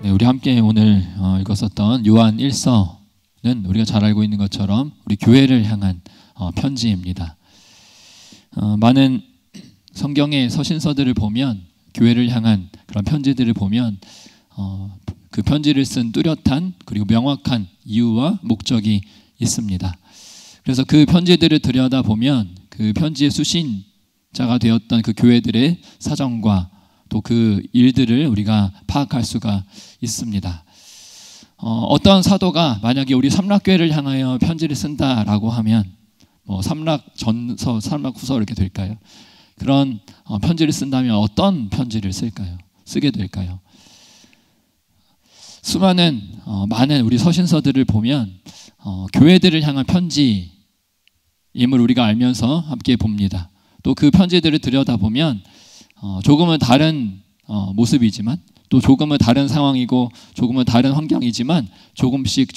네, 우리 함께 오늘 읽었었던 요한 1서는 우리가 잘 알고 있는 것처럼 우리 교회를 향한 편지입니다. 많은 성경의 서신서들을 보면 교회를 향한 그런 편지들을 보면 그 편지를 쓴 뚜렷한 그리고 명확한 이유와 목적이 있습니다. 그래서 그 편지들을 들여다보면 그 편지의 수신자가 되었던 그 교회들의 사정과 또 그 일들을 우리가 파악할 수가 있습니다. 어떤 사도가 만약에 우리 삼락교회를 향하여 편지를 쓴다라고 하면 삼락전서, 삼락후서 이렇게 될까요? 그런 편지를 쓴다면 어떤 편지를 쓰게 될까요? 수많은 많은 우리 서신서들을 보면 교회들을 향한 편지임을 우리가 알면서 함께 봅니다. 또 그 편지들을 들여다보면 조금은 다른 모습이지만 또 조금은 다른 상황이고 조금은 다른 환경이지만 조금씩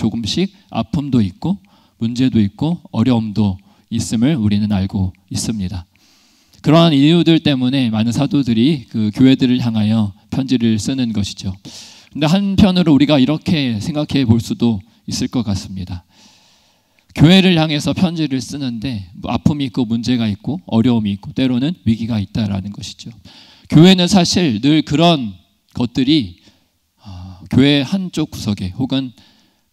아픔도 있고 문제도 있고 어려움도 있음을 우리는 알고 있습니다. 그러한 이유들 때문에 많은 사도들이 그 교회들을 향하여 편지를 쓰는 것이죠. 근데 한편으로 우리가 이렇게 생각해 볼 수도 있을 것 같습니다. 교회를 향해서 편지를 쓰는데 아픔이 있고 문제가 있고 어려움이 있고 때로는 위기가 있다라는 것이죠. 교회는 사실 늘 그런 것들이 교회 한쪽 구석에 혹은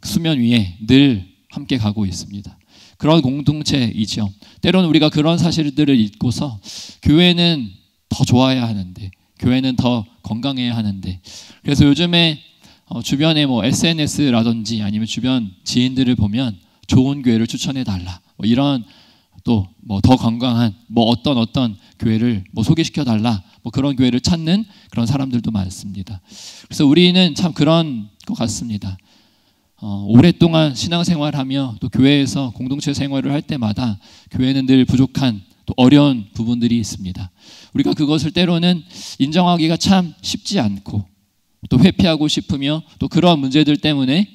수면 위에 늘 함께 가고 있습니다. 그런 공동체이죠. 때로는 우리가 그런 사실들을 잊고서 교회는 더 좋아야 하는데, 교회는 더 건강해야 하는데, 그래서 요즘에 주변에 SNS라든지 아니면 주변 지인들을 보면 좋은 교회를 추천해 달라, 이런 또 더 건강한 어떤 교회를 소개시켜 달라, 그런 교회를 찾는 그런 사람들도 많습니다. 그래서 우리는 참 그런 것 같습니다. 오랫동안 신앙생활하며 또 교회에서 공동체 생활을 할 때마다 교회는 늘 부족한 또 어려운 부분들이 있습니다. 우리가 그것을 때로는 인정하기가 참 쉽지 않고 또 회피하고 싶으며 또 그런 문제들 때문에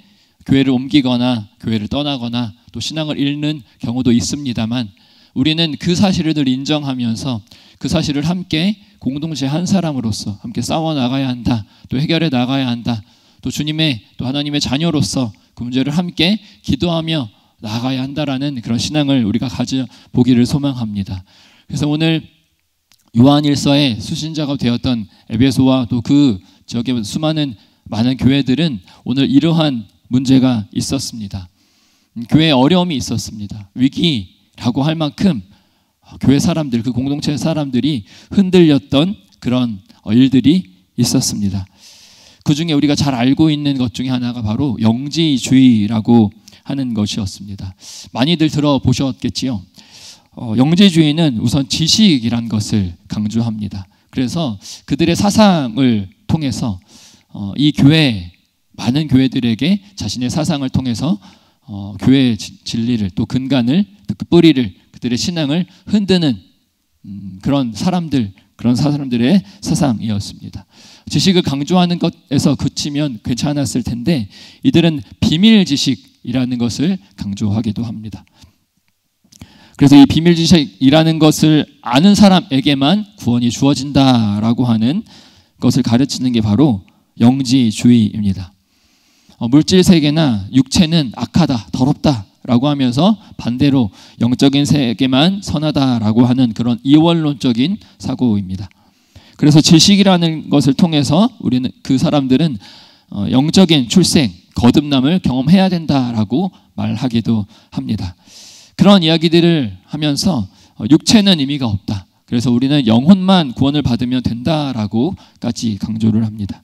교회를 옮기거나 교회를 떠나거나 또 신앙을 잃는 경우도 있습니다만, 우리는 그 사실을 늘 인정하면서 그 사실을 함께 공동체 한 사람으로서 함께 싸워 나가야 한다, 또 해결해 나가야 한다, 또 주님의 또 하나님의 자녀로서 그 문제를 함께 기도하며 나가야 한다라는 그런 신앙을 우리가 가져보기를 소망합니다. 그래서 오늘 요한일서의 수신자가 되었던 에베소와 또 그 지역의 많은 교회들은 오늘 이러한 문제가 있었습니다. 교회에 어려움이 있었습니다. 위기라고 할 만큼 교회 사람들, 그 공동체 사람들이 흔들렸던 그런 일들이 있었습니다. 그 중에 우리가 잘 알고 있는 것 중에 하나가 바로 영지주의라고 하는 것이었습니다. 많이들 들어보셨겠지요. 영지주의는 우선 지식이란 것을 강조합니다. 그래서 그들의 사상을 통해서 이 많은 교회들에게 자신의 사상을 통해서 교회의 진리를 또 근간을 또 그 뿌리를 그들의 신앙을 흔드는 그런 사람들의 사상이었습니다. 지식을 강조하는 것에서 그치면 괜찮았을 텐데 이들은 비밀 지식이라는 것을 강조하기도 합니다. 그래서 이 비밀 지식이라는 것을 아는 사람에게만 구원이 주어진다라고 하는 것을 가르치는 게 바로 영지주의입니다. 물질 세계나 육체는 악하다, 더럽다라고 하면서 반대로 영적인 세계만 선하다라고 하는 그런 이원론적인 사고입니다. 그래서 지식이라는 것을 통해서 그 사람들은 영적인 출생, 거듭남을 경험해야 된다라고 말하기도 합니다. 그런 이야기들을 하면서 육체는 의미가 없다, 그래서 우리는 영혼만 구원을 받으면 된다라고까지 강조를 합니다.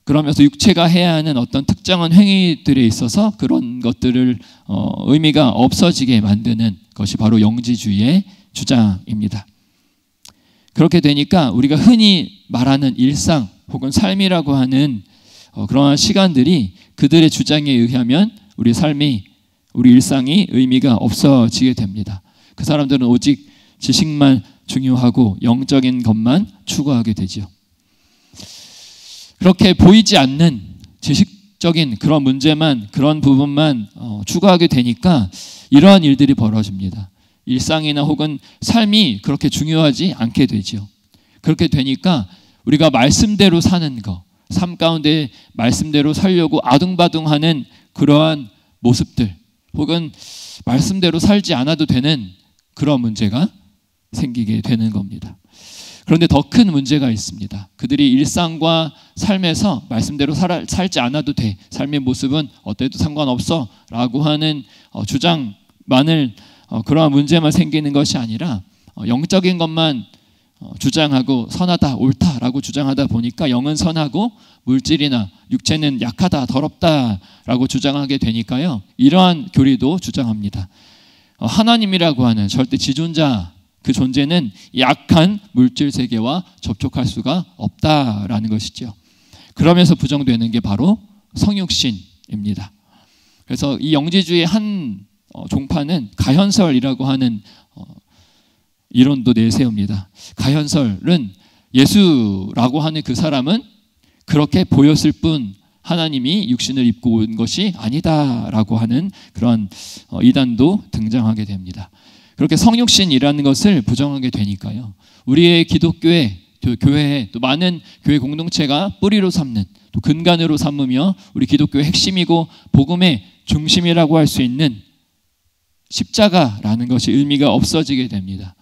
그러면서 육체가 해야 하는 어떤 특정한 행위들에 있어서 그런 것들을 의미가 없어지게 만드는 것이 바로 영지주의의 주장입니다. 그렇게 되니까 우리가 흔히 말하는 일상 혹은 삶이라고 하는 그러한 시간들이 그들의 주장에 의하면 우리 일상이 의미가 없어지게 됩니다. 그 사람들은 오직 지식만 중요하고 영적인 것만 추구하게 되죠. 그렇게 보이지 않는 지식적인 그런 문제만, 그런 부분만 추구하게 되니까 이러한 일들이 벌어집니다. 일상이나 혹은 삶이 그렇게 중요하지 않게 되죠. 그렇게 되니까 우리가 말씀대로 사는 것, 삶 가운데 말씀대로 살려고 아둥바둥하는 그러한 모습들, 혹은 말씀대로 살지 않아도 되는 그런 문제가 생기게 되는 겁니다. 그런데 더 큰 문제가 있습니다. 그들이 일상과 삶에서 말씀대로 살지 않아도 돼, 삶의 모습은 어때도 상관없어 라고 하는 주장만을 그러한 문제만 생기는 것이 아니라 영적인 것만 주장하고 선하다, 옳다라고 주장하다 보니까 영은 선하고 물질이나 육체는 약하다, 더럽다라고 주장하게 되니까요, 이러한 교리도 주장합니다. 하나님이라고 하는 절대 지존자, 그 존재는 약한 물질 세계와 접촉할 수가 없다라는 것이죠. 그러면서 부정되는 게 바로 성육신입니다. 그래서 이 영지주의 한 종파는 가현설이라고 하는 이론도 내세웁니다. 가현설은 예수라고 하는 그 사람은 그렇게 보였을 뿐 하나님이 육신을 입고 온 것이 아니다라고 하는 그런 이단도 등장하게 됩니다. 그렇게 성육신이라는 것을 부정하게 되니까요, 우리의 기독교회, 교회에 또 많은 교회 공동체가 뿌리로 삼는, 또 근간으로 삼으며 우리 기독교의 핵심이고 복음의 중심이라고 할 수 있는 십자가라는 것이 의미가 없어지게 됩니다.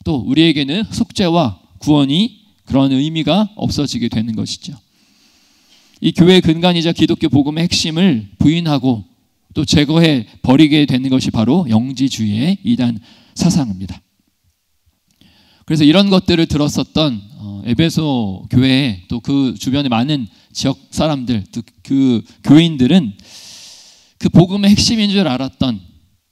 또 우리에게는 속죄와 구원이 그런 의미가 없어지게 되는 것이죠. 이 교회의 근간이자 기독교 복음의 핵심을 부인하고 또 제거해 버리게 되는 것이 바로 영지주의의 이단 사상입니다. 그래서 이런 것들을 들었었던 에베소 교회, 또 그 주변의 많은 지역 사람들, 또 그 교인들은 그 복음의 핵심인 줄 알았던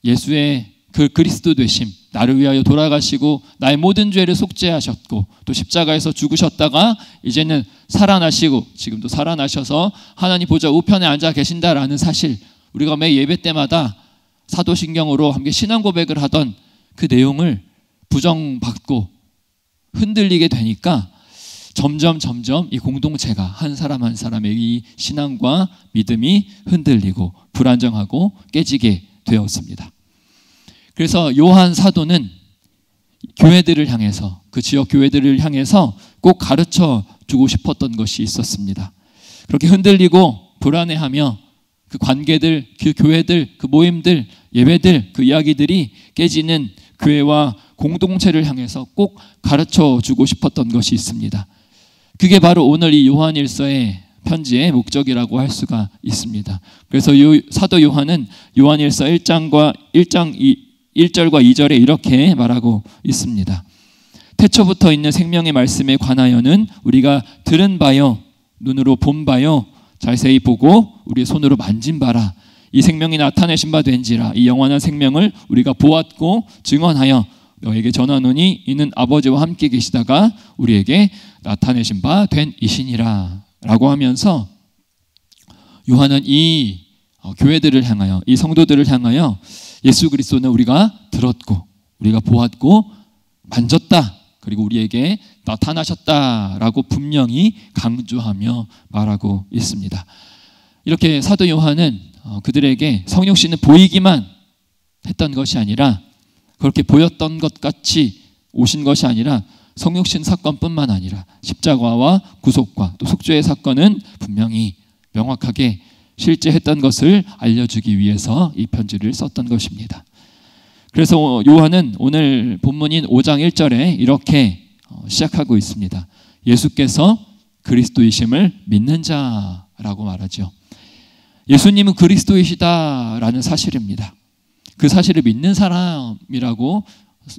예수의 그 그리스도 되심, 나를 위하여 돌아가시고 나의 모든 죄를 속죄하셨고 또 십자가에서 죽으셨다가 이제는 살아나시고 지금도 살아나셔서 하나님 보좌 우편에 앉아 계신다라는 사실, 우리가 매 예배 때마다 사도신경으로 함께 신앙 고백을 하던 그 내용을 부정받고 흔들리게 되니까 점점 이 공동체가 한 사람 한 사람의 이 신앙과 믿음이 흔들리고 불안정하고 깨지게 되었습니다. 그래서 요한 사도는 교회들을 향해서, 그 지역 교회들을 향해서 꼭 가르쳐 주고 싶었던 것이 있었습니다. 그렇게 흔들리고 불안해하며 그 관계들, 그 교회들, 그 모임들, 예배들, 그 이야기들이 깨지는 교회와 공동체를 향해서 꼭 가르쳐 주고 싶었던 것이 있습니다. 그게 바로 오늘 이 요한일서의 편지의 목적이라고 할 수가 있습니다. 그래서 사도 요한은 요한일서 1장 1절과 2절에 이렇게 말하고 있습니다. 태초부터 있는 생명의 말씀에 관하여는 우리가 들은 바요, 눈으로 본 바요, 자세히 보고 우리의 손으로 만진 바라. 이 생명이 나타내신 바 된지라. 이 영원한 생명을 우리가 보았고 증언하여 너에게 전하노니 이는 아버지와 함께 계시다가 우리에게 나타내신 바 된 이시니라 라고 하면서 요한은 이 교회들을 향하여, 이 성도들을 향하여 예수 그리스도는 우리가 들었고 우리가 보았고 만졌다, 그리고 우리에게 나타나셨다라고 분명히 강조하며 말하고 있습니다. 이렇게 사도 요한은 그들에게 성육신은 보이기만 했던 것이 아니라, 그렇게 보였던 것 같이 오신 것이 아니라 성육신 사건뿐만 아니라 십자가와 구속과 또 속죄의 사건은 분명히 명확하게 실제 했던 것을 알려주기 위해서 이 편지를 썼던 것입니다. 그래서 요한은 오늘 본문인 5장 1절에 이렇게 시작하고 있습니다. 예수께서 그리스도이심을 믿는 자라고 말하죠. 예수님은 그리스도이시다라는 사실입니다. 그 사실을 믿는 사람이라고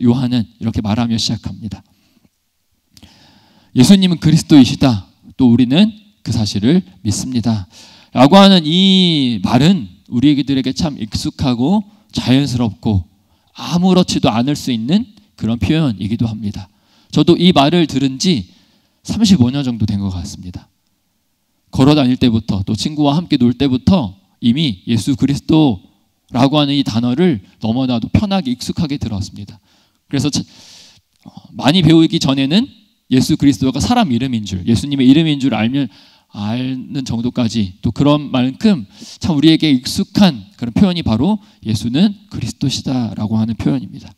요한은 이렇게 말하며 시작합니다. 예수님은 그리스도이시다, 또 우리는 그 사실을 믿습니다 라고 하는 이 말은 우리들에게 참 익숙하고 자연스럽고 아무렇지도 않을 수 있는 그런 표현이기도 합니다. 저도 이 말을 들은 지 35년 정도 된 것 같습니다. 걸어 다닐 때부터, 또 친구와 함께 놀 때부터 이미 예수 그리스도라고 하는 이 단어를 너무나도 편하게 익숙하게 들었습니다. 그래서 많이 배우기 전에는 예수 그리스도가 사람 이름인 줄, 예수님의 이름인 줄 아는 정도까지, 또 그런 만큼 참 우리에게 익숙한 그런 표현이 바로 예수는 그리스도시다라고 하는 표현입니다.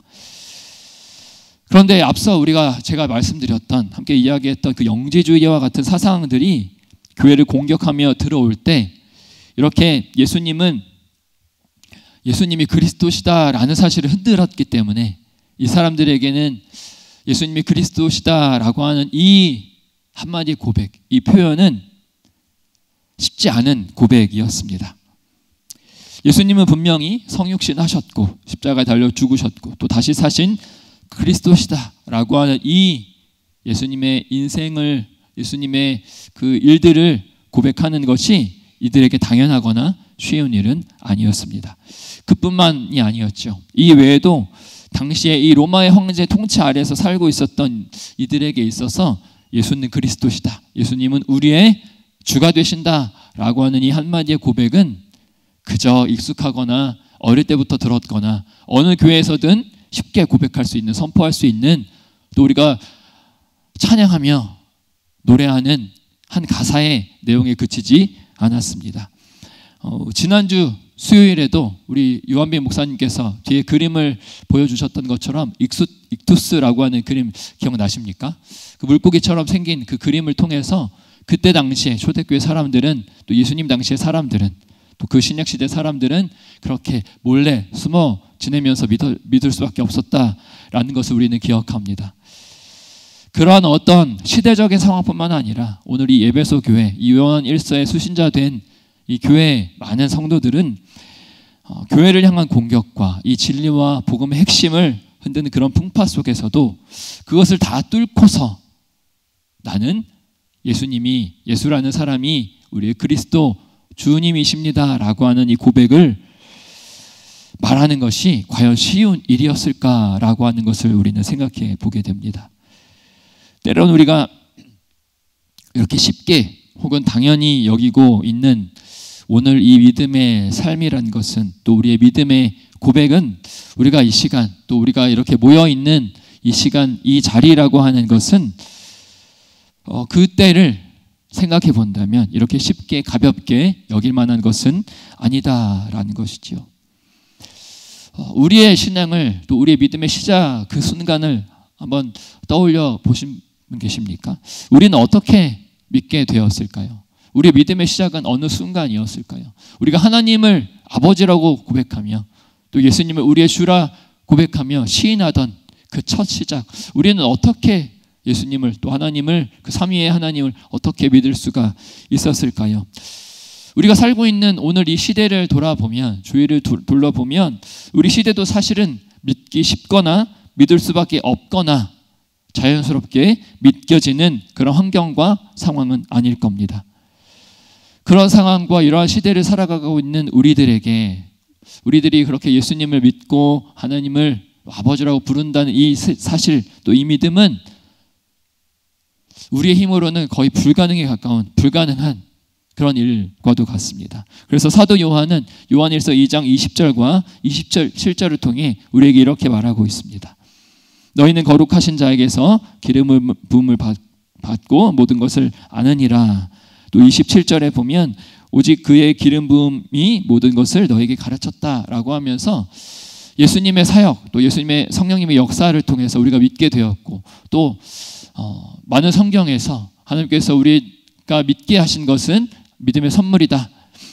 그런데 앞서 제가 말씀드렸던, 함께 이야기했던 그 영지주의와 같은 사상들이 교회를 공격하며 들어올 때 이렇게 예수님이 그리스도시다라는 사실을 흔들었기 때문에 이 사람들에게는 예수님이 그리스도시다라고 하는 이 한마디 고백, 이 표현은 쉽지 않은 고백이었습니다. 예수님은 분명히 성육신 하셨고 십자가에 달려 죽으셨고 또 다시 사신 그리스도시다라고 하는 이 예수님의 인생을, 예수님의 그 일들을 고백하는 것이 이들에게 당연하거나 쉬운 일은 아니었습니다. 그뿐만이 아니었죠. 이 외에도 당시에 이 로마의 황제 통치 아래에서 살고 있었던 이들에게 있어서 예수는 그리스도시다, 예수님은 우리의 주가 되신다라고 하는 이 한마디의 고백은 그저 익숙하거나 어릴 때부터 들었거나 어느 교회에서든 쉽게 고백할 수 있는, 선포할 수 있는, 또 우리가 찬양하며 노래하는 한 가사의 내용에 그치지 않았습니다. 지난주 수요일에도 우리 유한빈 목사님께서 뒤에 그림을 보여주셨던 것처럼 익투스라고 하는 그림 기억나십니까? 그 물고기처럼 생긴 그 그림을 통해서 그때 당시에 초대교회 사람들은, 또 예수님 당시의 사람들은, 또 그 신약시대 사람들은 그렇게 몰래 숨어 지내면서 믿을 수밖에 없었다라는 것을 우리는 기억합니다. 그러한 어떤 시대적인 상황뿐만 아니라 오늘 이 에베소 교회, 이 요한 1서의 수신자 된 이 교회의 많은 성도들은 교회를 향한 공격과 이 진리와 복음의 핵심을 흔드는 그런 풍파 속에서도 그것을 다 뚫고서 나는 예수라는 사람이 우리의 그리스도 주님이십니다라고 하는 이 고백을 말하는 것이 과연 쉬운 일이었을까라고 하는 것을 우리는 생각해 보게 됩니다. 때론 우리가 이렇게 쉽게 혹은 당연히 여기고 있는 오늘 이 믿음의 삶이라는 것은, 또 우리의 믿음의 고백은 우리가 이 시간, 또 우리가 이렇게 모여있는 이 시간, 이 자리라고 하는 것은 그때를 생각해 본다면 이렇게 쉽게 가볍게 여길 만한 것은 아니다라는 것이지요. 우리의 신앙을, 또 우리의 믿음의 시작 그 순간을 한번 떠올려 보신 분 계십니까? 우리는 어떻게 믿게 되었을까요? 우리의 믿음의 시작은 어느 순간이었을까요? 우리가 하나님을 아버지라고 고백하며 또 예수님을 우리의 주라 고백하며 시인하던 그 첫 시작, 우리는 어떻게 예수님을, 또 하나님을, 그 삼위의 하나님을 어떻게 믿을 수가 있었을까요? 우리가 살고 있는 오늘 이 시대를 돌아보면, 주위를 둘러보면 우리 시대도 사실은 믿기 쉽거나 믿을 수밖에 없거나 자연스럽게 믿겨지는 그런 환경과 상황은 아닐 겁니다. 그런 상황과 이러한 시대를 살아가고 있는 우리들이 그렇게 예수님을 믿고 하나님을 아버지라고 부른다는 이 사실, 또 이 믿음은 우리의 힘으로는 거의 불가능에 가까운, 불가능한 그런 일과도 같습니다. 그래서 사도 요한은 요한일서 2장 20절과 27절을 통해 우리에게 이렇게 말하고 있습니다. 너희는 거룩하신 자에게서 기름 부음을 받고 모든 것을 아느니라. 또 27절에 보면 오직 그의 기름 부음이 모든 것을 너에게 가르쳤다라고 하면서 예수님의 사역, 또 예수님의 성령님의 역사를 통해서 우리가 믿게 되었고, 또 많은 성경에서 하나님께서 우리가 믿게 하신 것은 믿음의 선물이다,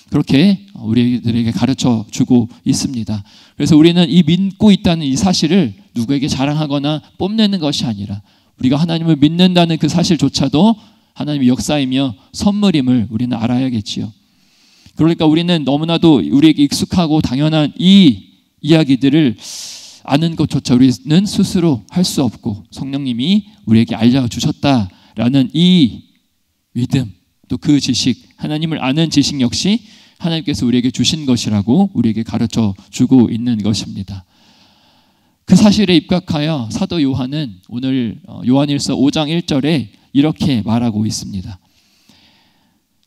그렇게 우리들에게 가르쳐 주고 있습니다. 그래서 우리는 이 믿고 있다는 이 사실을 누구에게 자랑하거나 뽐내는 것이 아니라 우리가 하나님을 믿는다는 그 사실조차도 하나님의 역사이며 선물임을 우리는 알아야겠지요. 그러니까 우리는 너무나도 우리에게 익숙하고 당연한 이 이야기들을 아는 것조차 우리는 스스로 할 수 없고 성령님이 우리에게 알려주셨다라는 이 믿음, 또 그 지식, 하나님을 아는 지식 역시 하나님께서 우리에게 주신 것이라고 우리에게 가르쳐 주고 있는 것입니다. 그 사실에 입각하여 사도 요한은 오늘 요한일서 5장 1절에 이렇게 말하고 있습니다.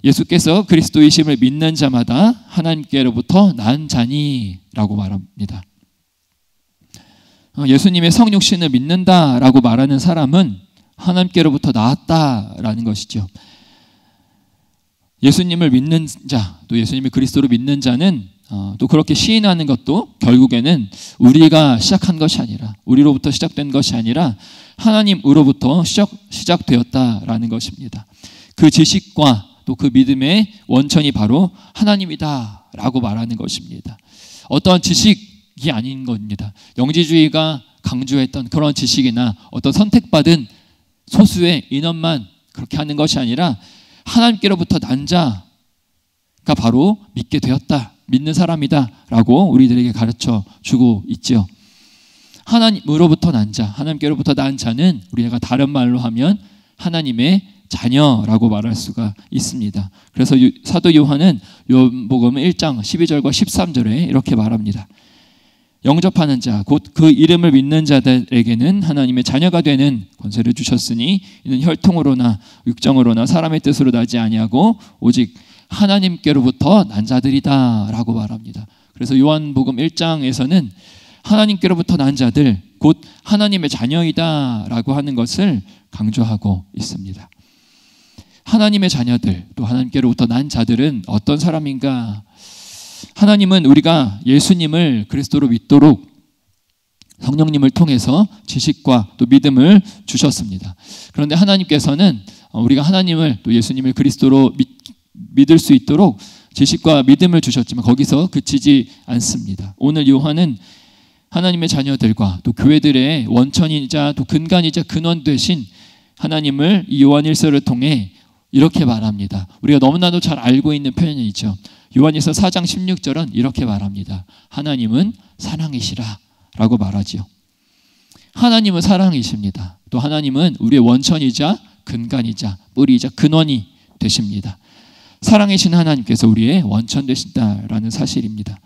예수께서 그리스도이심을 믿는 자마다 하나님께로부터 난 자니라고 말합니다. 예수님의 성육신을 믿는다라고 말하는 사람은 하나님께로부터 나왔다라는 것이죠. 예수님을 믿는 자, 또 예수님을 그리스도로 믿는 자는 또 그렇게 시인하는 것도 결국에는 우리가 시작한 것이 아니라, 우리로부터 시작된 것이 아니라 하나님으로부터 시작되었다라는 것입니다. 그 지식과 또 그 믿음의 원천이 바로 하나님이다 라고 말하는 것입니다. 어떠한 지식이 아닌 겁니다. 영지주의가 강조했던 그런 지식이나 어떤 선택받은 소수의 인원만 그렇게 하는 것이 아니라 하나님께로부터 난 자가 바로 믿게 되었다, 믿는 사람이다 라고 우리들에게 가르쳐 주고 있죠. 하나님으로부터 난 자, 하나님께로부터 난 자는 우리가 다른 말로 하면 하나님의 자녀라고 말할 수가 있습니다. 그래서 사도 요한은 요한복음 1장 12절과 13절에 이렇게 말합니다. 영접하는 자, 곧 그 이름을 믿는 자들에게는 하나님의 자녀가 되는 권세를 주셨으니 이는 혈통으로나 육정으로나 사람의 뜻으로 나지 아니하고 오직 하나님께로부터 난 자들이다 라고 말합니다. 그래서 요한복음 1장에서는 하나님께로부터 난 자들, 곧 하나님의 자녀이다 라고 하는 것을 강조하고 있습니다. 하나님의 자녀들, 또 하나님께로부터 난 자들은 어떤 사람인가? 하나님은 우리가 예수님을 그리스도로 믿도록 성령님을 통해서 지식과 또 믿음을 주셨습니다. 그런데 하나님께서는 우리가 하나님을 또 예수님을 그리스도로 믿을 수 있도록 지식과 믿음을 주셨지만 거기서 그치지 않습니다. 오늘 요한은 하나님의 자녀들과 또 교회들의 원천이자 또 근간이자 근원 되신 하나님을 이 요한 1서를 통해 이렇게 말합니다. 우리가 너무나도 잘 알고 있는 표현이죠. 요한일서 4장 16절은 이렇게 말합니다. 하나님은 사랑이시라 라고 말하지요. 하나님은 사랑이십니다. 또 하나님은 우리의 원천이자 근간이자 뿌리이자 근원이 되십니다. 사랑이신 하나님께서 우리의 원천 되신다라는 사실입니다.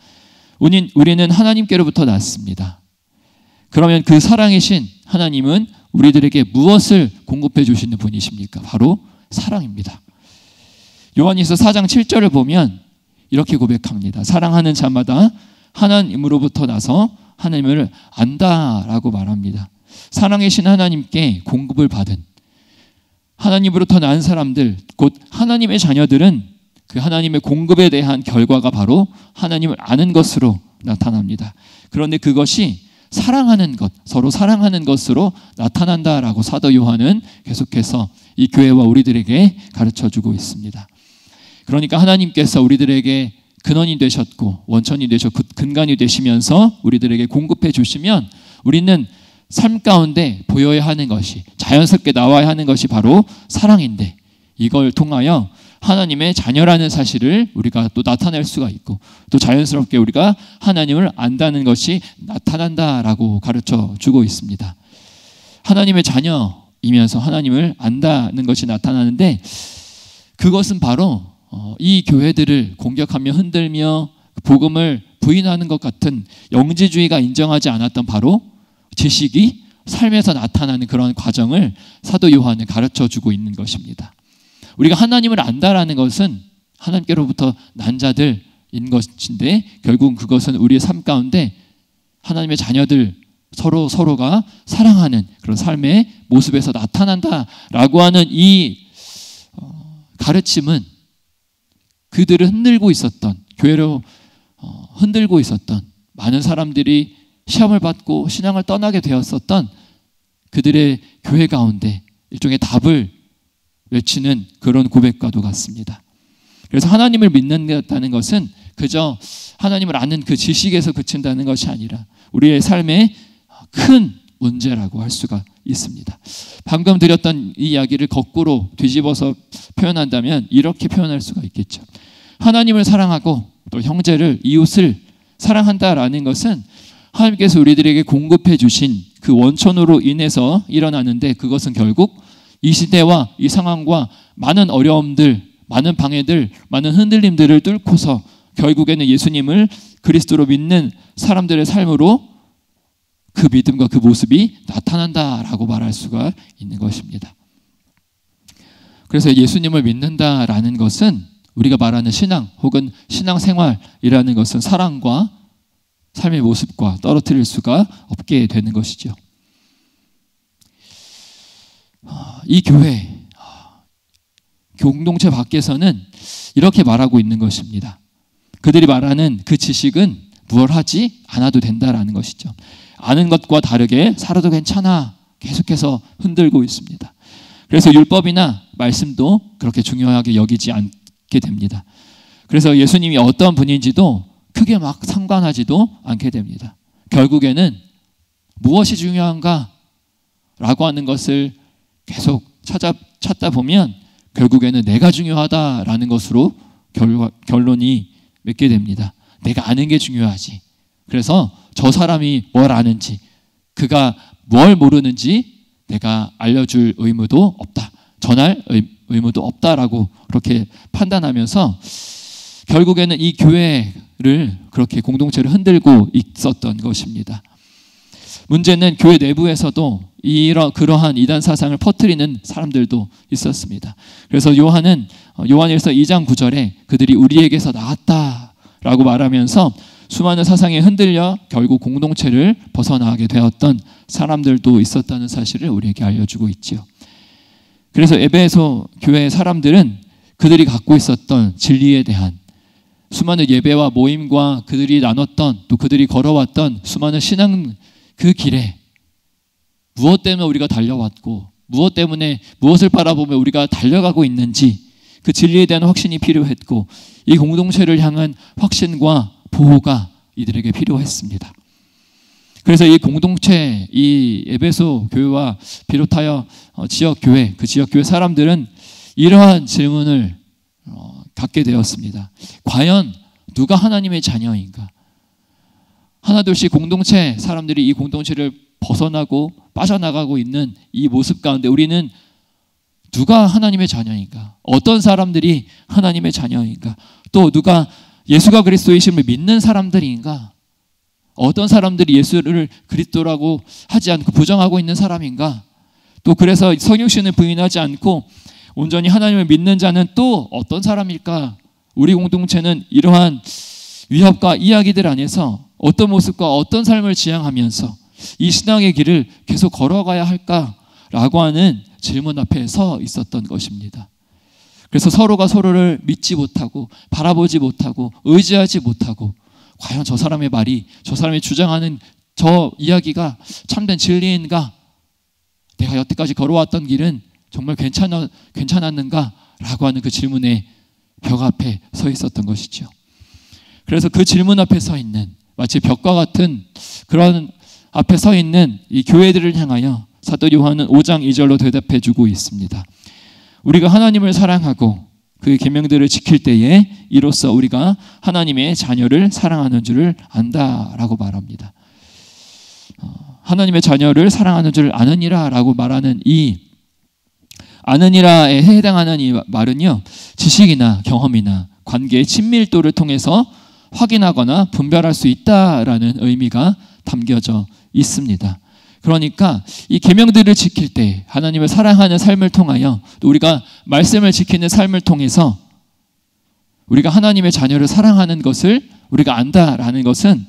우리는 하나님께로부터 났습니다. 그러면 그 사랑이신 하나님은 우리들에게 무엇을 공급해 주시는 분이십니까? 바로 사랑입니다. 요한일서 4장 7절을 보면 이렇게 고백합니다. 사랑하는 자마다 하나님으로부터 나서 하나님을 안다라고 말합니다. 사랑이신 하나님께 공급을 받은 하나님으로부터 난 사람들, 곧 하나님의 자녀들은 그 하나님의 공급에 대한 결과가 바로 하나님을 아는 것으로 나타납니다. 그런데 그것이 사랑하는 것, 서로 사랑하는 것으로 나타난다라고 사도 요한은 계속해서 이 교회와 우리들에게 가르쳐주고 있습니다. 그러니까 하나님께서 우리들에게 근원이 되셨고 원천이 되셨고 근간이 되시면서 우리들에게 공급해 주시면 우리는 삶 가운데 보여야 하는 것이, 자연스럽게 나와야 하는 것이 바로 사랑인데, 이걸 통하여 하나님의 자녀라는 사실을 우리가 또 나타낼 수가 있고 또 자연스럽게 우리가 하나님을 안다는 것이 나타난다라고 가르쳐 주고 있습니다. 하나님의 자녀이면서 하나님을 안다는 것이 나타나는데, 그것은 바로 이 교회들을 공격하며 흔들며 복음을 부인하는 것 같은 영지주의가 인정하지 않았던 바로 지식이 삶에서 나타나는 그런 과정을 사도 요한은 가르쳐 주고 있는 것입니다. 우리가 하나님을 안다라는 것은 하나님께로부터 난 자들인 것인데, 결국은 그것은 우리의 삶 가운데 하나님의 자녀들 서로가 사랑하는 그런 삶의 모습에서 나타난다라고 하는 이 가르침은 그들을 흔들고 있었던, 교회로 흔들고 있었던 많은 사람들이 시험을 받고 신앙을 떠나게 되었었던 그들의 교회 가운데 일종의 답을 외치는 그런 고백과도 같습니다. 그래서 하나님을 믿는다는 것은 그저 하나님을 아는 그 지식에서 그친다는 것이 아니라 우리의 삶의 큰 문제라고 할 수가 있습니다. 방금 드렸던 이 이야기를 거꾸로 뒤집어서 표현한다면 이렇게 표현할 수가 있겠죠. 하나님을 사랑하고 또 형제를, 이웃을 사랑한다라는 것은 하나님께서 우리들에게 공급해 주신 그 원천으로 인해서 일어나는데, 그것은 결국 이 시대와 이 상황과 많은 어려움들, 많은 방해들, 많은 흔들림들을 뚫고서 결국에는 예수님을 그리스도로 믿는 사람들의 삶으로 그 믿음과 그 모습이 나타난다라고 말할 수가 있는 것입니다. 그래서 예수님을 믿는다라는 것은 우리가 말하는 신앙 혹은 신앙생활이라는 것은 사랑과 삶의 모습과 떨어뜨릴 수가 없게 되는 것이죠. 이 교회, 공동체 밖에서는 이렇게 말하고 있는 것입니다. 그들이 말하는 그 지식은 무얼 하지 않아도 된다라는 것이죠. 아는 것과 다르게 살아도 괜찮아 계속해서 흔들고 있습니다. 그래서 율법이나 말씀도 그렇게 중요하게 여기지 받게 됩니다. 그래서 예수님이 어떤 분인지도 크게 막 상관하지도 않게 됩니다. 결국에는 무엇이 중요한가? 라고 하는 것을 계속 찾다 보면 결국에는 내가 중요하다라는 것으로 결론이 맺게 됩니다. 내가 아는 게 중요하지. 그래서 저 사람이 뭘 아는지, 그가 뭘 모르는지 내가 알려줄 의무도 없다. 전할 의무도 없다라고 그렇게 판단하면서 결국에는 이 교회를 그렇게 공동체를 흔들고 있었던 것입니다. 문제는 교회 내부에서도 그러한 이단 사상을 퍼뜨리는 사람들도 있었습니다. 그래서 요한일서 2장 9절에 그들이 우리에게서 나왔다라고 말하면서 수많은 사상에 흔들려 결국 공동체를 벗어나게 되었던 사람들도 있었다는 사실을 우리에게 알려주고 있지요. 그래서 에베소 교회의 사람들은 그들이 갖고 있었던 진리에 대한 수많은 예배와 모임과 그들이 나눴던 또 그들이 걸어왔던 수많은 신앙 그 길에 무엇 때문에 우리가 달려왔고 무엇 때문에 무엇을 바라보며 우리가 달려가고 있는지 그 진리에 대한 확신이 필요했고 이 공동체를 향한 확신과 보호가 이들에게 필요했습니다. 그래서 이 공동체, 이 에베소 교회와 비롯하여 지역교회, 그 지역교회 사람들은 이러한 질문을 갖게 되었습니다. 과연 누가 하나님의 자녀인가? 하나둘씩 공동체 사람들이 이 공동체를 벗어나고 빠져나가고 있는 이 모습 가운데 우리는 누가 하나님의 자녀인가? 어떤 사람들이 하나님의 자녀인가? 또 누가 예수가 그리스도이심을 믿는 사람들인가? 어떤 사람들이 예수를 그리스도라고 하지 않고 부정하고 있는 사람인가? 또 그래서 성육신을 부인하지 않고 온전히 하나님을 믿는 자는 또 어떤 사람일까? 우리 공동체는 이러한 위협과 이야기들 안에서 어떤 모습과 어떤 삶을 지향하면서 이 신앙의 길을 계속 걸어가야 할까라고 하는 질문 앞에 서 있었던 것입니다. 그래서 서로가 서로를 믿지 못하고 바라보지 못하고 의지하지 못하고 과연 저 사람의 말이, 저 사람이 주장하는 저 이야기가 참된 진리인가? 내가 여태까지 걸어왔던 길은 정말 괜찮았는가? 라고 하는 그 질문의 벽 앞에 서 있었던 것이죠. 그래서 그 질문 앞에 서 있는 마치 벽과 같은 그런 앞에 서 있는 이 교회들을 향하여 사도 요한은 5장 2절로 대답해 주고 있습니다. 우리가 하나님을 사랑하고 그의 계명들을 지킬 때에 이로써 우리가 하나님의 자녀를 사랑하는 줄을 안다라고 말합니다. 하나님의 자녀를 사랑하는 줄 아느니라라고 말하는 이 아느니라에 해당하는 이 말은요, 지식이나 경험이나 관계의 친밀도를 통해서 확인하거나 분별할 수 있다라는 의미가 담겨져 있습니다. 그러니까 이 계명들을 지킬 때 하나님을 사랑하는 삶을 통하여 또 우리가 말씀을 지키는 삶을 통해서 우리가 하나님의 자녀를 사랑하는 것을 우리가 안다라는 것은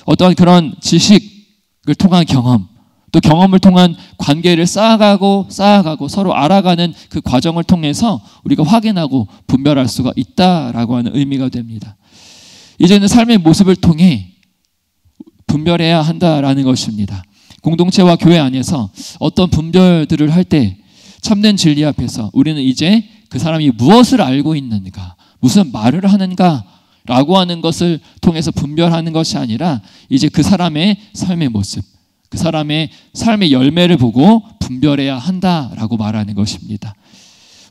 어떠한 그런 지식을 통한 경험 또 경험을 통한 관계를 쌓아가고 서로 알아가는 그 과정을 통해서 우리가 확인하고 분별할 수가 있다라고 하는 의미가 됩니다. 이제는 삶의 모습을 통해 분별해야 한다라는 것입니다. 공동체와 교회 안에서 어떤 분별들을 할 때 참된 진리 앞에서 우리는 이제 그 사람이 무엇을 알고 있는가, 무슨 말을 하는가 라고 하는 것을 통해서 분별하는 것이 아니라 이제 그 사람의 삶의 모습, 그 사람의 삶의 열매를 보고 분별해야 한다라고 말하는 것입니다.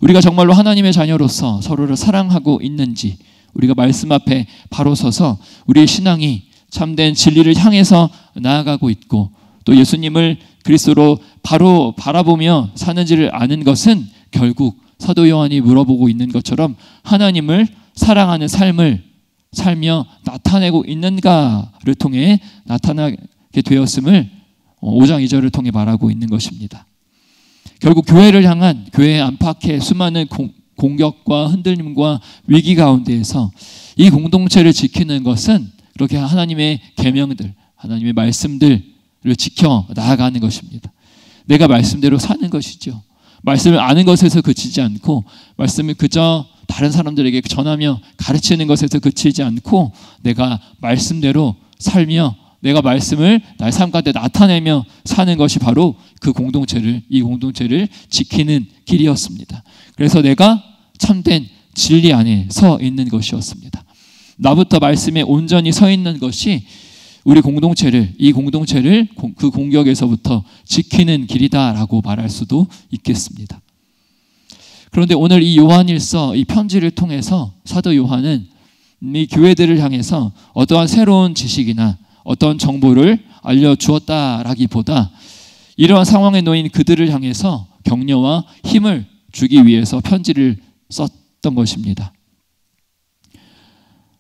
우리가 정말로 하나님의 자녀로서 서로를 사랑하고 있는지 우리가 말씀 앞에 바로 서서 우리의 신앙이 참된 진리를 향해서 나아가고 있고 또 예수님을 그리스도로 바로 바라보며 사는지를 아는 것은 결국 사도 요한이 물어보고 있는 것처럼 하나님을 사랑하는 삶을 살며 나타내고 있는가를 통해 나타나게 되었음을 5장 2절을 통해 말하고 있는 것입니다. 결국 교회를 향한 교회의 안팎의 수많은 공격과 흔들림과 위기 가운데에서 이 공동체를 지키는 것은 그렇게 하나님의 계명들, 하나님의 말씀들을 지켜 나아가는 것입니다. 내가 말씀대로 사는 것이죠. 말씀을 아는 것에서 그치지 않고 말씀을 그저 다른 사람들에게 전하며 가르치는 것에서 그치지 않고 내가 말씀대로 살며 내가 말씀을 나의 삶 가운데 나타내며 사는 것이 바로 이 공동체를 지키는 길이었습니다. 그래서 내가 참된 진리 안에 서 있는 것이었습니다. 나부터 말씀에 온전히 서 있는 것이 우리 공동체를, 이 공동체를 그 공격에서부터 지키는 길이다라고 말할 수도 있겠습니다. 그런데 오늘 이 요한일서, 이 편지를 통해서 사도 요한은 이 교회들을 향해서 어떠한 새로운 지식이나 어떤 정보를 알려주었다라기보다 이러한 상황에 놓인 그들을 향해서 격려와 힘을 주기 위해서 편지를 썼던 것입니다.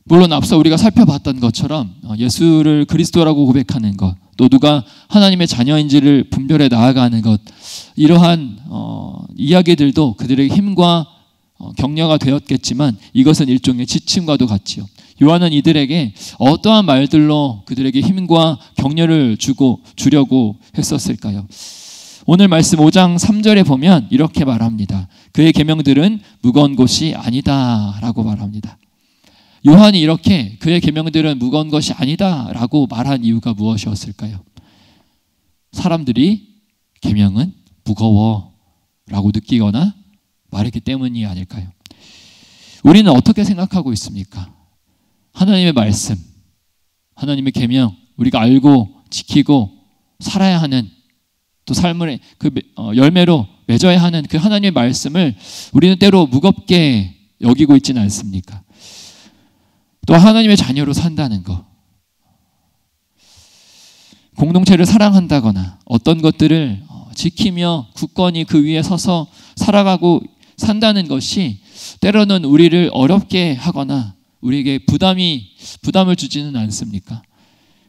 물론 앞서 우리가 살펴봤던 것처럼 예수를 그리스도라고 고백하는 것, 또 누가 하나님의 자녀인지를 분별해 나아가는 것, 이러한 이야기들도 그들에게 힘과 격려가 되었겠지만 이것은 일종의 지침과도 같지요. 요한은 이들에게 어떠한 말들로 그들에게 힘과 격려를 주려고 했었을까요? 오늘 말씀 5장 3절에 보면 이렇게 말합니다. 그의 계명들은 무거운 것이 아니다 라고 말합니다. 요한이 이렇게 그의 계명들은 무거운 것이 아니다 라고 말한 이유가 무엇이었을까요? 사람들이 계명은 무거워 라고 느끼거나 말했기 때문이 아닐까요? 우리는 어떻게 생각하고 있습니까? 하나님의 말씀, 하나님의 계명, 우리가 알고 지키고 살아야 하는, 또 삶의 그 열매로 맺어야 하는 그 하나님의 말씀을 우리는 때로 무겁게 여기고 있지는 않습니까? 또 하나님의 자녀로 산다는 것, 공동체를 사랑한다거나 어떤 것들을 지키며 굳건히 그 위에 서서 살아가고 산다는 것이 때로는 우리를 어렵게 하거나 우리에게 부담을 주지는 않습니까?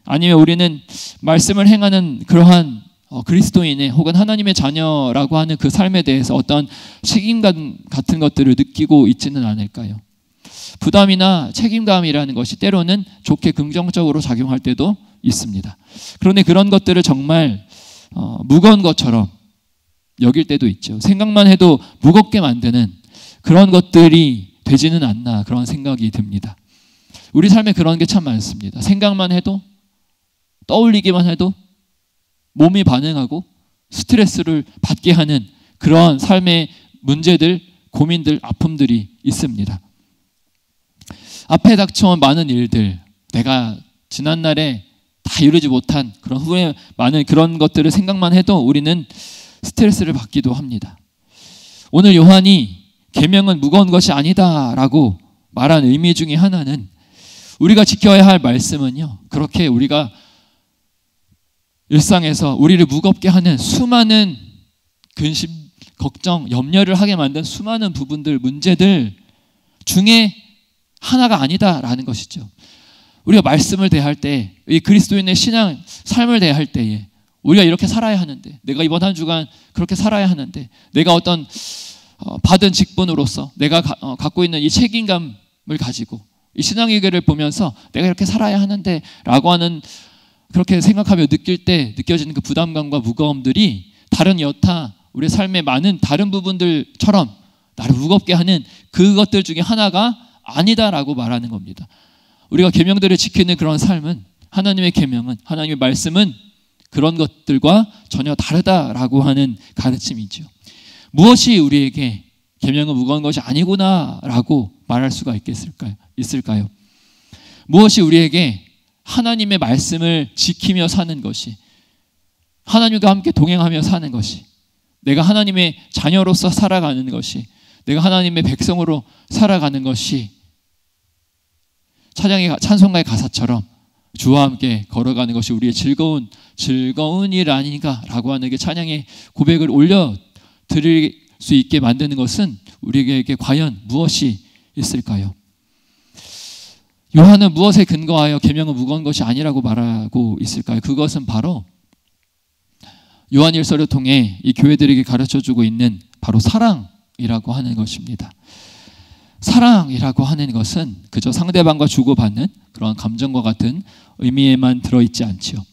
아니면 우리는 말씀을 행하는 그러한 그리스도인의 혹은 하나님의 자녀라고 하는 그 삶에 대해서 어떤 책임감 같은 것들을 느끼고 있지는 않을까요? 부담이나 책임감이라는 것이 때로는 좋게 긍정적으로 작용할 때도 있습니다. 그런데 그런 것들을 정말 무거운 것처럼 여길 때도 있죠. 생각만 해도 무겁게 만드는 그런 것들이 되지는 않나, 그런 생각이 듭니다. 우리 삶에 그런 게 참 많습니다. 생각만 해도, 떠올리기만 해도 몸이 반응하고 스트레스를 받게 하는 그런 삶의 문제들, 고민들, 아픔들이 있습니다. 앞에 닥쳐온 많은 일들, 내가 지난날에 다 이루지 못한 그런 후에 많은 그런 것들을 생각만 해도 우리는 스트레스를 받기도 합니다. 오늘 요한이 계명은 무거운 것이 아니다라고 말한 의미 중에 하나는 우리가 지켜야 할 말씀은요, 그렇게 우리가 일상에서 우리를 무겁게 하는 수많은 근심, 걱정, 염려를 하게 만든 수많은 부분들, 문제들 중에 하나가 아니다라는 것이죠. 우리가 말씀을 대할 때, 이 그리스도인의 신앙, 삶을 대할 때에 우리가 이렇게 살아야 하는데, 내가 이번 한 주간 그렇게 살아야 하는데, 내가 어떤 받은 직분으로서 내가 갖고 있는 이 책임감을 가지고 이 신앙의계를 보면서 내가 이렇게 살아야 하는데 라고 하는, 그렇게 생각하며 느낄 때 느껴지는 그 부담감과 무거움들이 다른 여타 우리의 삶의 많은 다른 부분들처럼 나를 무겁게 하는 그것들 중에 하나가 아니다라고 말하는 겁니다. 우리가 계명들을 지키는 그런 삶은, 하나님의 계명은, 하나님의 말씀은 그런 것들과 전혀 다르다라고 하는 가르침이죠. 무엇이 우리에게 계명은 무거운 것이 아니구나라고 말할 수가 있을까요? 무엇이 우리에게 하나님의 말씀을 지키며 사는 것이, 하나님과 함께 동행하며 사는 것이, 내가 하나님의 자녀로서 살아가는 것이, 내가 하나님의 백성으로 살아가는 것이 찬송가의 가사처럼 주와 함께 걸어가는 것이 우리의 즐거운 일 아닌가라고 하는 게 찬양의 고백을 올려드릴 수 있게 만드는 것은 우리에게 과연 무엇이 있을까요? 요한은 무엇에 근거하여 계명은 무거운 것이 아니라고 말하고 있을까요? 그것은 바로 요한일서를 통해 이 교회들에게 가르쳐주고 있는 바로 사랑이라고 하는 것입니다. 사랑이라고 하는 것은 그저 상대방과 주고받는 그런 감정과 같은 의미에만 들어있지 않지요.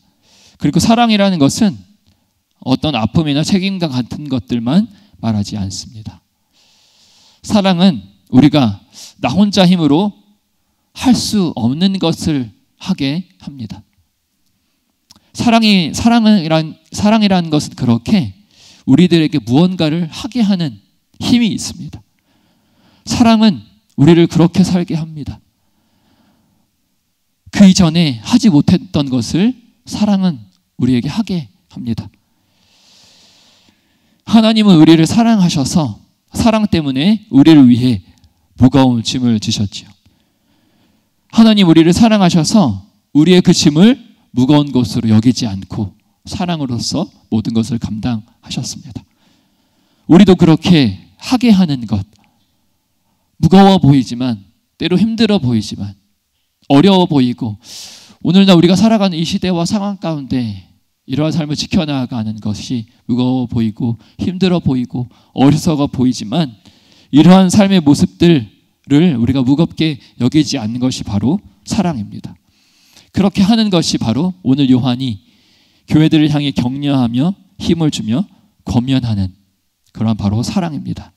그리고 사랑이라는 것은 어떤 아픔이나 책임감 같은 것들만 말하지 않습니다. 사랑은 우리가 나 혼자 힘으로 할 수 없는 것을 하게 합니다. 사랑이라는 것은 그렇게 우리들에게 무언가를 하게 하는 힘이 있습니다. 사랑은 우리를 그렇게 살게 합니다. 그 이전에 하지 못했던 것을 사랑은 우리에게 하게 합니다. 하나님은 우리를 사랑하셔서 사랑 때문에 우리를 위해 무거운 짐을 지셨지요. 하나님 우리를 사랑하셔서 우리의 그 짐을 무거운 것으로 여기지 않고 사랑으로서 모든 것을 감당하셨습니다. 우리도 그렇게 하게 하는 것, 무거워 보이지만, 때로 힘들어 보이지만, 어려워 보이고, 오늘날 우리가 살아가는 이 시대와 상황 가운데 이러한 삶을 지켜나가는 것이 무거워 보이고 힘들어 보이고 어리석어 보이지만, 이러한 삶의 모습들을 우리가 무겁게 여기지 않는 것이 바로 사랑입니다. 그렇게 하는 것이 바로 오늘 요한이 교회들을 향해 격려하며 힘을 주며 권면하는 그런 바로 사랑입니다.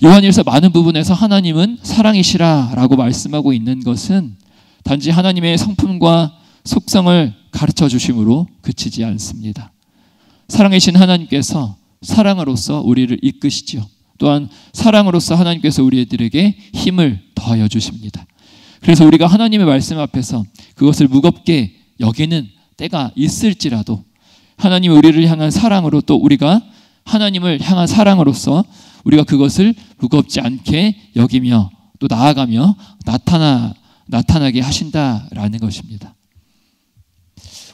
요한일서 많은 부분에서 하나님은 사랑이시라라고 말씀하고 있는 것은 단지 하나님의 성품과 속성을 가르쳐 주심으로 그치지 않습니다. 사랑이신 하나님께서 사랑으로서 우리를 이끄시죠. 또한 사랑으로서 하나님께서 우리들에게 힘을 더하여 주십니다. 그래서 우리가 하나님의 말씀 앞에서 그것을 무겁게 여기는 때가 있을지라도 하나님이 우리를 향한 사랑으로 또 우리가 하나님을 향한 사랑으로서 우리가 그것을 무겁지 않게 여기며 또 나아가며 나타나게 하신다라는 것입니다.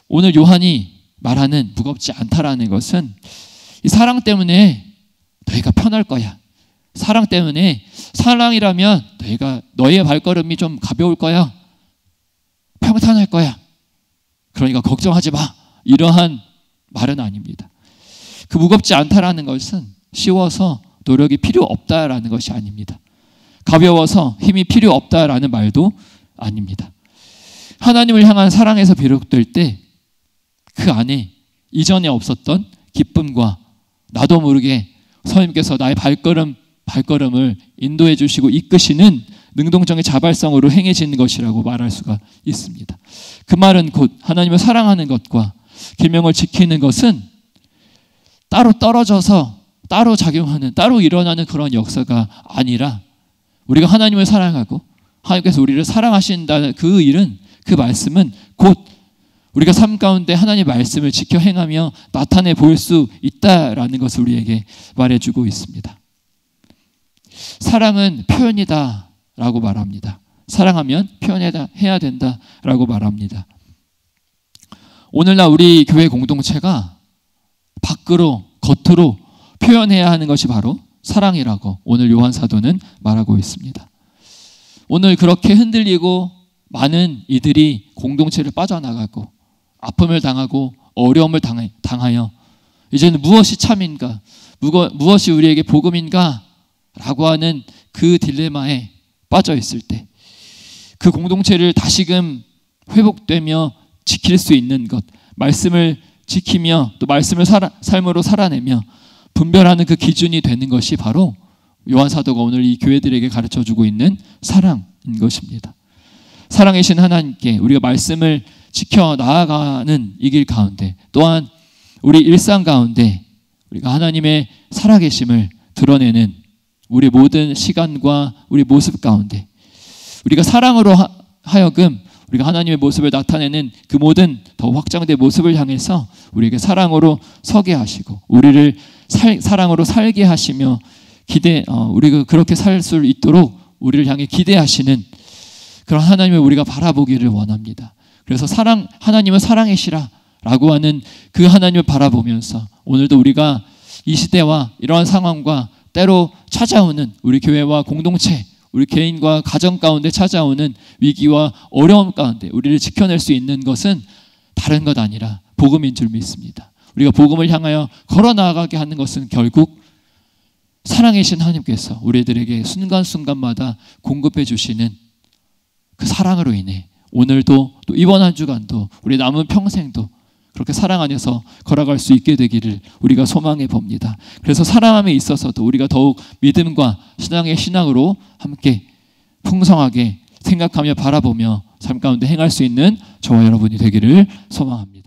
오늘 요한이 말하는 무겁지 않다라는 것은 이 사랑 때문에 너희가 편할 거야. 사랑 때문에, 사랑이라면 너희의 발걸음이 좀 가벼울 거야. 평탄할 거야. 그러니까 걱정하지 마. 이러한 말은 아닙니다. 그 무겁지 않다라는 것은 쉬워서 노력이 필요 없다라는 것이 아닙니다. 가벼워서 힘이 필요 없다라는 말도 아닙니다. 하나님을 향한 사랑에서 비롯될 때 그 안에 이전에 없었던 기쁨과 나도 모르게 성령님께서 나의 발걸음을 인도해 주시고 이끄시는 능동적인 자발성으로 행해지는 것이라고 말할 수가 있습니다. 그 말은 곧 하나님을 사랑하는 것과 계명을 지키는 것은 따로 떨어져서 따로 작용하는, 따로 일어나는 그런 역사가 아니라 우리가 하나님을 사랑하고 하나님께서 우리를 사랑하신다는 그 일은, 그 말씀은 곧 우리가 삶 가운데 하나님의 말씀을 지켜 행하며 나타내 보일 수 있다라는 것을 우리에게 말해주고 있습니다. 사랑은 표현이다 라고 말합니다. 사랑하면 표현해야 된다라고 말합니다. 오늘날 우리 교회 공동체가 밖으로, 겉으로 표현해야 하는 것이 바로 사랑이라고 오늘 요한 사도는 말하고 있습니다. 오늘 그렇게 흔들리고 많은 이들이 공동체를 빠져나가고 아픔을 당하고 어려움을 당하여 이제는 무엇이 참인가, 무엇이 우리에게 복음인가 라고 하는 그 딜레마에 빠져 있을 때 그 공동체를 다시금 회복되며 지킬 수 있는 것, 말씀을 지키며 또 말씀을 삶으로 살아내며 분별하는 그 기준이 되는 것이 바로 요한 사도가 오늘 이 교회들에게 가르쳐주고 있는 사랑인 것입니다. 사랑이신 하나님께 우리가 말씀을 지켜 나아가는 이 길 가운데, 또한 우리 일상 가운데 우리가 하나님의 살아계심을 드러내는 우리 모든 시간과 우리 모습 가운데 우리가 사랑으로 하여금 우리가 하나님의 모습을 나타내는 그 모든 더 확장된 모습을 향해서 우리에게 사랑으로 서게 하시고 우리를 사랑으로 살게 하시며 우리가 그렇게 살 수 있도록 우리를 향해 기대하시는 그런 하나님을 우리가 바라보기를 원합니다. 그래서 하나님은 사랑이시라 라고 하는 그 하나님을 바라보면서 오늘도 우리가 이 시대와 이러한 상황과 때로 찾아오는 우리 교회와 공동체, 우리 개인과 가정 가운데 찾아오는 위기와 어려움 가운데 우리를 지켜낼 수 있는 것은 다른 것 아니라 복음인 줄 믿습니다. 우리가 복음을 향하여 걸어 나아가게 하는 것은 결국 사랑이신 하나님께서 우리들에게 순간순간마다 공급해 주시는 그 사랑으로 인해 오늘도 또 이번 한 주간도 우리 남은 평생도 그렇게 사랑 안에서 걸어갈 수 있게 되기를 우리가 소망해 봅니다. 그래서 사랑함에 있어서도 우리가 더욱 믿음과 신앙으로 함께 풍성하게 생각하며 바라보며 삶 가운데 행할 수 있는 저와 여러분이 되기를 소망합니다.